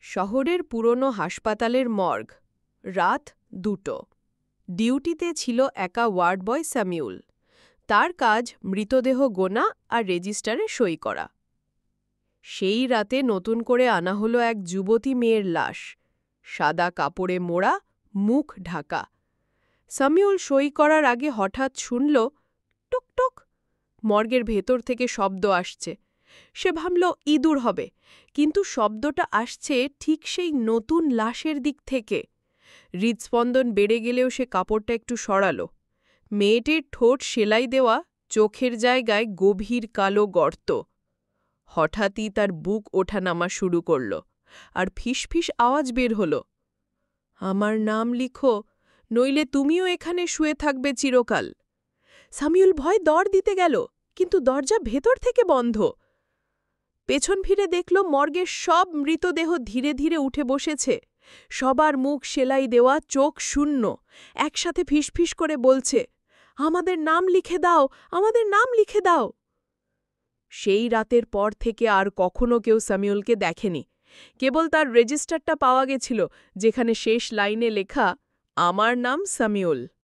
শহরের পুরনো হাসপাতালের মর্গ। রাত 2টো। ডিউটিতে ছিল একা ওয়ার্ড বয় স্যামিউল। তার কাজ মৃতদেহ গোনা আর রেজিস্টারে সই করা। সেই রাতে নতুন করে আনা হলো এক যুবতী মেয়ের লাশ, সাদা কাপড়ে মোড়া, মুখ ঢাকা। স্যামিউল সই করার আগে হঠাৎ শুনল টুক টুক। মর্গের ভেতর থেকে শব্দ আসছে। সে ভাবল ইঁদুর হবে, কিন্তু শব্দটা আসছে ঠিক সেই নতুন লাশের দিক থেকে। হৃদস্পন্দন বেড়ে গেলেও সে কাপড়টা একটু সরাল। মেয়েটির ঠোঁট সেলাই দেওয়া, চোখের জায়গায় গভীর কালো গর্ত। হঠাৎই তার বুক ওঠানামা শুরু করল, আর ফিসফিস আওয়াজ বের হল, আমার নাম লিখো, নইলে তুমিও এখানে শুয়ে থাকবে চিরকাল। স্যামিউল ভয় দর দিতে গেল, কিন্তু দরজা ভেতর থেকে বন্ধ। পেছন ফিরে দেখল মর্গের সব মৃতদেহ ধীরে ধীরে উঠে বসেছে। সবার মুখ সেলাই দেওয়া, চোখ শূন্য, একসাথে ফিসফিস করে বলছে, আমাদের নাম লিখে দাও, আমাদের নাম লিখে দাও। সেই রাতের পর থেকে আর কখনো কেউ স্যামিউলকে দেখেনি। কেবল তার রেজিস্টারটা পাওয়া গেছিল, যেখানে শেষ লাইনে লেখা, আমার নাম স্যামিউল।